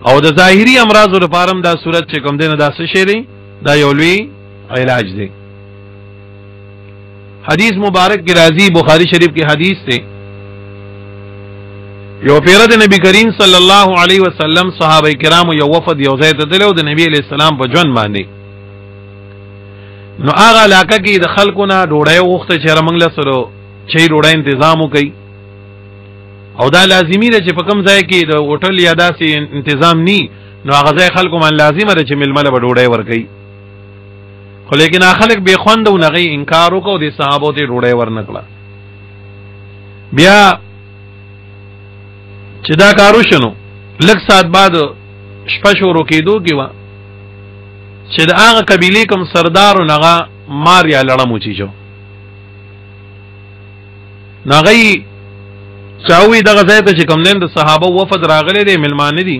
او د ظاهري امراضو لپاره دا صورت چې کوم دینه دا څه شی دی دا یو لوی علاج دی حدیث مبارک کی راضی بخاری شریف کی حدیث تے یو پیرد نبی کریم صلی اللہ علیہ وسلم صحابہ کرام یو وفد یو زیت دلو د نبی علیہ السلام په ژوند باندې نو هغه علاقه کې د خلکو نه ډوډۍ وغوښته چې رمنګ له سره چې ډوډۍ تنظیم وکړي او دا لازمی ده چې په کوم ځای کې د هوټل یا داسې تنظیم ني نو هغه ځای خلکو باندې لازمه ده چې ململه به ډوډۍ ورکړي خو لیکن خلک بے خوند او نغی انکار وکاو د صحابو ته ډوډۍ ورنکړه بیا چې دا کارو شنو لږ ساعت بعد شپه شروع کېدو کې و چې د هغه قبیلې کوم سردار او نغه مار یا لړم وچی شو نغی چاوي دغه ځای ته چې کوم نن د صحابه وفد راغلي دي ملمانه دي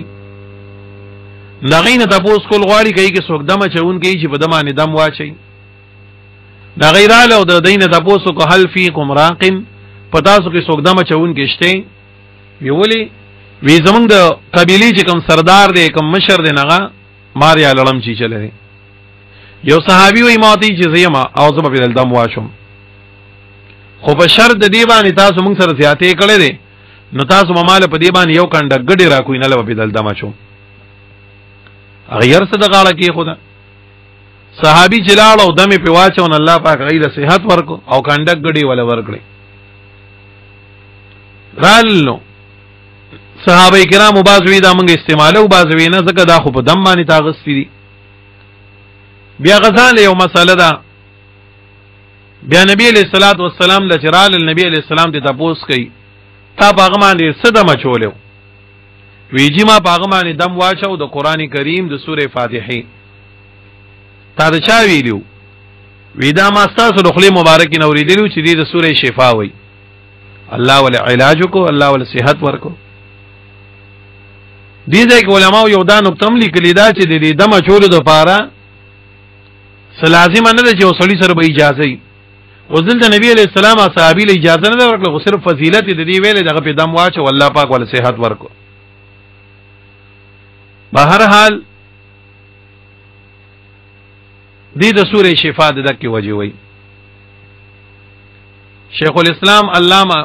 نغینه تاسو کول غواړي کوي کې څوک دمه چون کوي چې په دمانه دم واچي دا غیراله او د دینه تاسو کو حل فیکم راقن پتا سو کې څوک دمه چون کې شته ویولي وی زمونږ د قبیلې چې کوم سردار دی کوم مشر دی نغه ماریا لړم چی چلے یو صحابي وی ماته چې زیما او زما په دم واشم خو په شرط د دی باندې تاسو موږ سره زیاتې کړې دي نو تاسو مماله په دی باندې یو کنده ګډي را کوی نه لو په دم شو غیر صد غاړه کې خدا صحابي جلال او دمه په واچون الله پاک غیله صحت ورکو او کنده ګډي ولا ورکړي رالو صحابه کرام بعضوی دا موږ استعمالو بعضوی نه زکه دا خو په دم باندې تاغستی دي بیا غزال یو مسله ده بیا نبی علیہ الصلوۃ والسلام لچرال النبی علیہ السلام ته تاسو کوي تا باغ باندې صدمه چولیو ویجی ما باغ باندې دم واچو د قران کریم د سوره فاتحه تا د چا ویلو ویدا ما تاسو د خلی مبارک نوریدلو چې د سوره شفا وای الله ول علاج کو الله ول صحت ورکو دې ځای کې علماء یو دا نقطه لیکلي دا چې د دم چولو د پاره لازم نه ده چې وسړي سره به اجازه وي وزل د نبی علیہ السلام صحابي له اجازه نه ورکړه خو صرف فضیلت د دې ویلې دغه په دم واچو الله پاک ول صحت ورکو بهر حال دې د سوره شفا د دکې وجه وي شیخ الاسلام علامه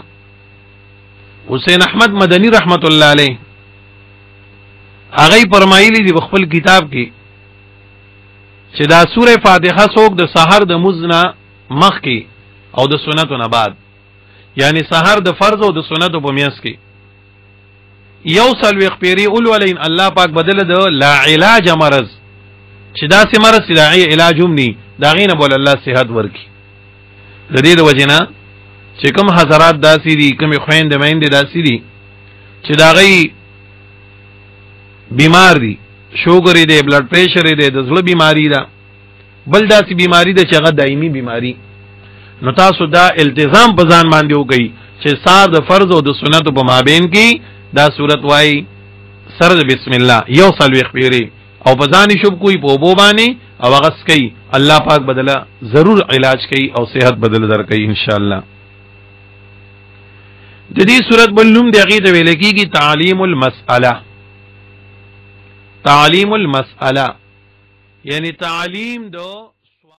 حسین احمد مدنی رحمت الله علیه هغه فرمایلی دی خپل کتاب کې چې دا سوره فاتحه څوک د سحر د مزنا مخ کې او د سنتو نه بعد یعنی سحر د فرض او د سنتو په میاس کې یو سلوي خپيري اول ولین الله پاک بدل د لا علاج مرض چې دا سي مرض لا علاجوم ني دا غینه بول الله صحت ورکي د دې د وجنه چې کوم حضرات داسي دي کوم خويند مېند داسي دي چې دا غي بیمار دي شوګر دی بلډ پریشر دی د زړه بیماری ده بل داسې بیماری ده چې هغه دایمي بیماری نو تاسو دا التزام په ځان باندې وکړئ چې سار د فرض او د سنت په مابین کې دا صورت وای سره بسم الله یو سلوي خبيري او په ځان شوب کوئی په بو باندې او غس کوي الله پاک بدله ضرور علاج کوي او صحت بدل درکوي ان شاء الله د دې صورت بلوم د غیته ویل کېږي تعلیم المسأله تعلیم المسأله یعنی تعلیم دو